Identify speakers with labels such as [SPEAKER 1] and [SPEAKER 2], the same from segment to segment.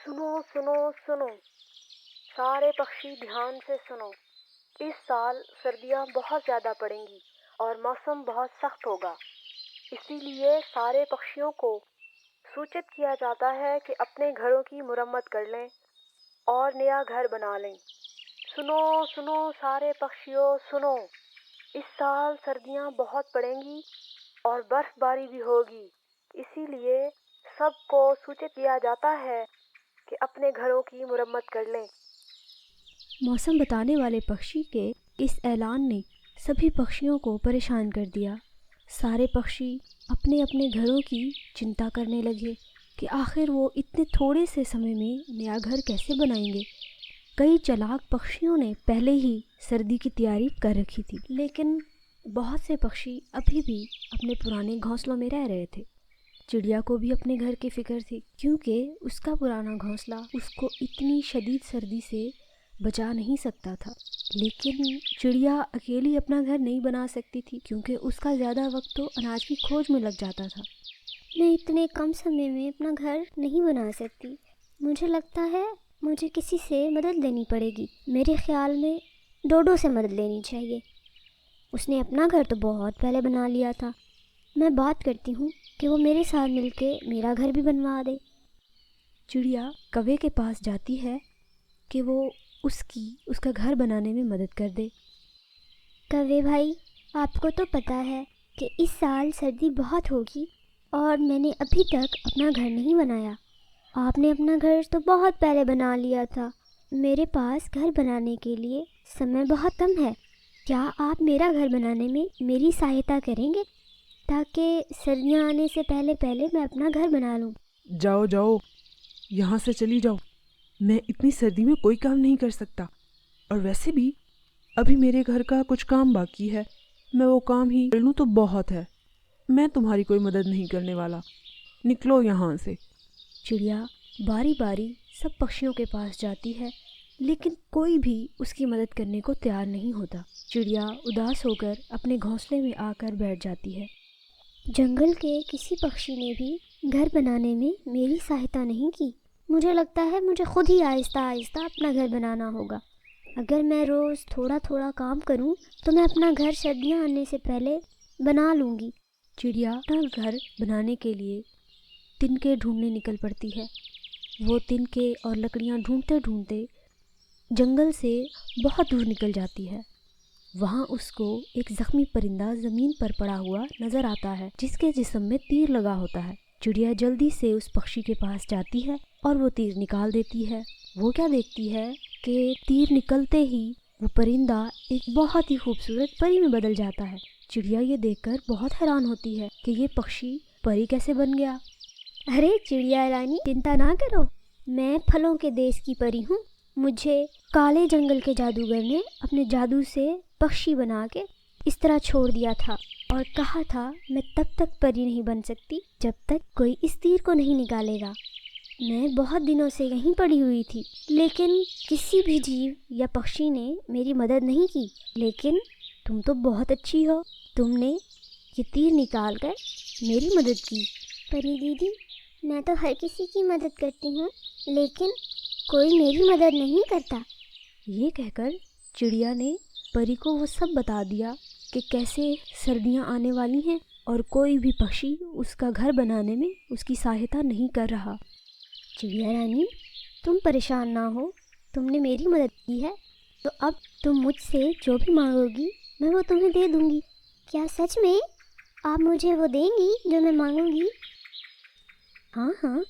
[SPEAKER 1] सुनो सुनो सुनो, सारे पक्षी ध्यान से सुनो। इस साल सर्दियाँ बहुत ज़्यादा पड़ेंगी और मौसम बहुत सख्त होगा। इसीलिए सारे पक्षियों को सूचित किया जाता है कि अपने घरों की मुरम्मत कर लें और नया घर बना लें। सुनो सुनो सारे पक्षियों सुनो, इस साल सर्दियाँ बहुत पड़ेंगी और बर्फबारी भी होगी। इसीलिए सबको सूचित किया जाता है कि अपने घरों की मुरम्मत कर लें।
[SPEAKER 2] मौसम बताने वाले पक्षी के इस ऐलान ने सभी पक्षियों को परेशान कर दिया। सारे पक्षी अपने अपने घरों की चिंता करने लगे कि आखिर वो इतने थोड़े से समय में नया घर कैसे बनाएंगे। कई चालाक पक्षियों ने पहले ही सर्दी की तैयारी कर रखी थी, लेकिन बहुत से पक्षी अभी भी अपने पुराने घोंसलों में रह रहे थे। चिड़िया को भी अपने घर की फिक्र थी, क्योंकि उसका पुराना घोंसला उसको इतनी शदीद सर्दी से बचा नहीं सकता था। लेकिन चिड़िया अकेली अपना घर नहीं बना सकती थी, क्योंकि उसका ज़्यादा वक्त तो अनाज की खोज में लग जाता था।
[SPEAKER 3] मैं इतने कम समय में अपना घर नहीं बना सकती। मुझे लगता है मुझे किसी से मदद लेनी पड़ेगी। मेरे ख्याल में डोडो से मदद लेनी चाहिए। उसने अपना घर तो बहुत पहले बना लिया था। मैं बात करती हूँ कि वो मेरे साथ मिलके मेरा घर भी बनवा दे।
[SPEAKER 2] चिड़िया कौवे के पास जाती है कि वो उसका घर बनाने में मदद कर दे।
[SPEAKER 3] कौवे भाई, आपको तो पता है कि इस साल सर्दी बहुत होगी और मैंने अभी तक अपना घर नहीं बनाया। आपने अपना घर तो बहुत पहले बना लिया था। मेरे पास घर बनाने के लिए समय बहुत कम है। क्या आप मेरा घर बनाने में मेरी सहायता करेंगे, ताकि सर्दियाँ आने से पहले पहले मैं अपना घर बना लूँ?
[SPEAKER 4] जाओ जाओ, यहाँ से चली जाओ। मैं इतनी सर्दी में कोई काम नहीं कर सकता, और वैसे भी अभी मेरे घर का कुछ काम बाकी है। मैं वो काम ही कर लूँ तो बहुत है। मैं तुम्हारी कोई मदद नहीं करने वाला। निकलो यहाँ से।
[SPEAKER 2] चिड़िया बारी बारी सब पक्षियों के पास जाती है, लेकिन कोई भी उसकी मदद करने को तैयार नहीं होता। चिड़िया उदास होकर अपने घोंसले में आकर बैठ जाती है।
[SPEAKER 3] जंगल के किसी पक्षी ने भी घर बनाने में मेरी सहायता नहीं की। मुझे लगता है मुझे खुद ही आहिस्ता आहिस्ता अपना घर बनाना होगा। अगर मैं रोज़ थोड़ा थोड़ा काम करूं तो मैं अपना घर सर्दियां आने से पहले बना लूँगी।
[SPEAKER 2] चिड़िया अपना घर बनाने के लिए तिनके ढूंढने निकल पड़ती है। वो तिनके और लकड़ियाँ ढूंढते ढूंढते जंगल से बहुत दूर निकल जाती है। वहाँ उसको एक जख्मी परिंदा ज़मीन पर पड़ा हुआ नज़र आता है, जिसके जिस्म में तीर लगा होता है। चिड़िया जल्दी से उस पक्षी के पास जाती है और वो तीर निकाल देती है। वो क्या देखती है कि तीर निकलते ही वो परिंदा एक बहुत ही खूबसूरत परी में बदल जाता है। चिड़िया ये देखकर बहुत हैरान होती है कि ये पक्षी परी कैसे बन गया।
[SPEAKER 3] अरे चिड़िया रानी, चिंता ना करो, मैं फलों के देश की परी हूँ। मुझे काले जंगल के जादूगर ने अपने जादू से पक्षी बना के इस तरह छोड़ दिया था और कहा था मैं तब तक परी नहीं बन सकती जब तक कोई इस तीर को नहीं निकालेगा। मैं बहुत दिनों से यहीं पड़ी हुई थी, लेकिन किसी भी जीव या पक्षी ने मेरी मदद नहीं की। लेकिन तुम तो बहुत अच्छी हो, तुमने ये तीर निकाल कर मेरी मदद की। परी दीदी, मैं तो हर किसी की मदद करती हूँ, लेकिन कोई मेरी मदद नहीं करता।
[SPEAKER 2] ये कहकर चिड़िया ने परी को वो सब बता दिया कि कैसे सर्दियाँ आने वाली हैं और कोई भी पक्षी उसका घर बनाने में उसकी सहायता नहीं कर रहा।
[SPEAKER 3] चिड़िया रानी, तुम परेशान ना हो, तुमने मेरी मदद की है तो अब तुम मुझसे जो भी मांगोगी मैं वो तुम्हें दे दूँगी। क्या सच में आप मुझे वो देंगी जो मैं मांगूंगी?
[SPEAKER 2] हाँ हाँ,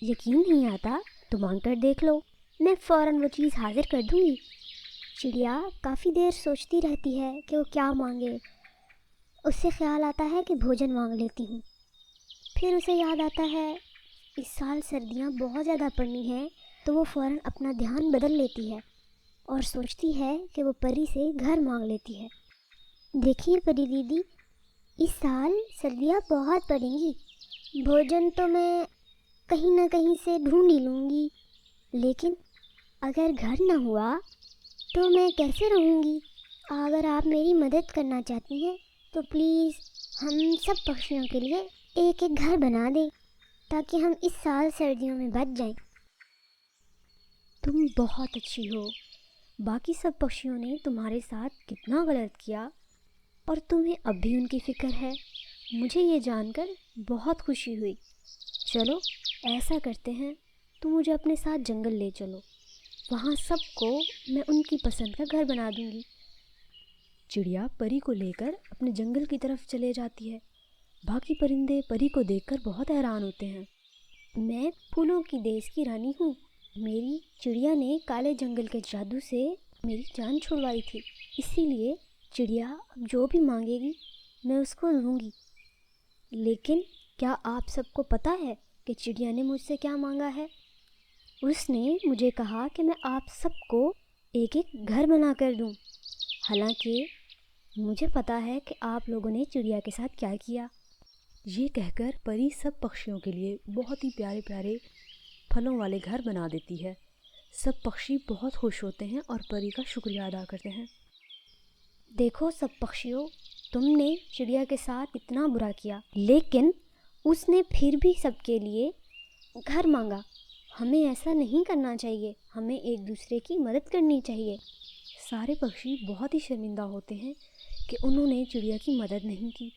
[SPEAKER 2] यकीन नहीं आता तो मांग कर देख लो,
[SPEAKER 3] मैं फ़ौरन वो चीज़ हाजिर कर दूँगी। चिड़िया काफ़ी देर सोचती रहती है कि वो क्या मांगे। उससे ख्याल आता है कि भोजन मांग लेती हूँ। फिर उसे याद आता है इस साल सर्दियाँ बहुत ज़्यादा पड़नी हैं, तो वो फ़ौरन अपना ध्यान बदल लेती है और सोचती है कि वो परी से घर मांग लेती है। देखिए परी दीदी, इस साल सर्दियाँ बहुत पड़ेंगी। भोजन तो मैं कहीं ना कहीं से ढूंढ ही लूँगी, लेकिन अगर घर न हुआ तो मैं कैसे रहूँगी? अगर आप मेरी मदद करना चाहती हैं तो प्लीज़ हम सब पक्षियों के लिए एक एक घर बना दें, ताकि हम इस साल सर्दियों में बच जाएं।
[SPEAKER 2] तुम बहुत अच्छी हो। बाकी सब पक्षियों ने तुम्हारे साथ कितना गलत किया और तुम्हें अब भी उनकी फ़िक्र है। मुझे ये जानकर बहुत खुशी हुई। चलो ऐसा करते हैं, तुम मुझे अपने साथ जंगल ले चलो। वहाँ सबको मैं उनकी पसंद का घर बना दूंगी। चिड़िया परी को लेकर अपने जंगल की तरफ चले जाती है। बाकी परिंदे परी को देखकर बहुत हैरान होते हैं। मैं फूलों की देश की रानी हूँ। मेरी चिड़िया ने काले जंगल के जादू से मेरी जान छुड़वाई थी, इसीलिए चिड़िया अब जो भी मांगेगी मैं उसको दूंगी। लेकिन क्या आप सबको पता है कि चिड़िया ने मुझसे क्या मांगा है? उसने मुझे कहा कि मैं आप सबको एक एक घर बना कर दूँ। हालांकि मुझे पता है कि आप लोगों ने चिड़िया के साथ क्या किया।
[SPEAKER 1] ये कहकर परी सब पक्षियों के लिए बहुत ही प्यारे प्यारे फलों वाले घर बना देती है। सब पक्षी बहुत खुश होते हैं और परी का शुक्रिया अदा करते हैं।
[SPEAKER 2] देखो सब पक्षियों, तुमने चिड़िया के साथ इतना बुरा किया, लेकिन उसने फिर भी सबके लिए घर मांगा। हमें ऐसा नहीं करना चाहिए, हमें एक दूसरे की मदद करनी चाहिए।
[SPEAKER 1] सारे पक्षी बहुत ही शर्मिंदा होते हैं कि उन्होंने चिड़िया की मदद नहीं की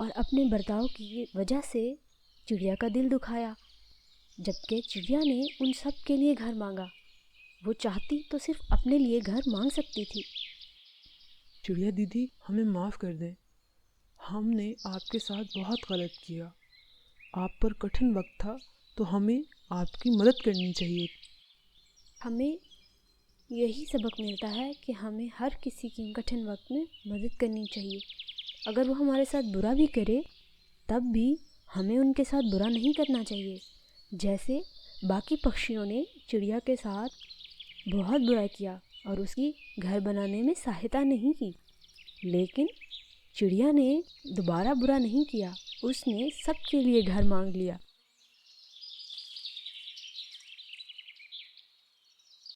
[SPEAKER 1] और अपने बर्ताव की वजह से चिड़िया का दिल दुखाया। जबकि चिड़िया ने उन सब के लिए घर मांगा। वो चाहती तो सिर्फ अपने लिए घर मांग सकती थी।
[SPEAKER 4] चिड़िया दीदी, हमें माफ़ कर दें। हमने आपके साथ बहुत गलत किया। आप पर कठिन वक्त था तो हमें आपकी मदद करनी चाहिए।
[SPEAKER 1] हमें यही सबक मिलता है कि हमें हर किसी की कठिन वक्त में मदद करनी चाहिए। अगर वो हमारे साथ बुरा भी करे तब भी हमें उनके साथ बुरा नहीं करना चाहिए। जैसे बाकी पक्षियों ने चिड़िया के साथ बहुत बुरा किया और उसकी घर बनाने में सहायता नहीं की, लेकिन चिड़िया ने दोबारा बुरा नहीं किया। उसने सबके लिए घर मांग लिया।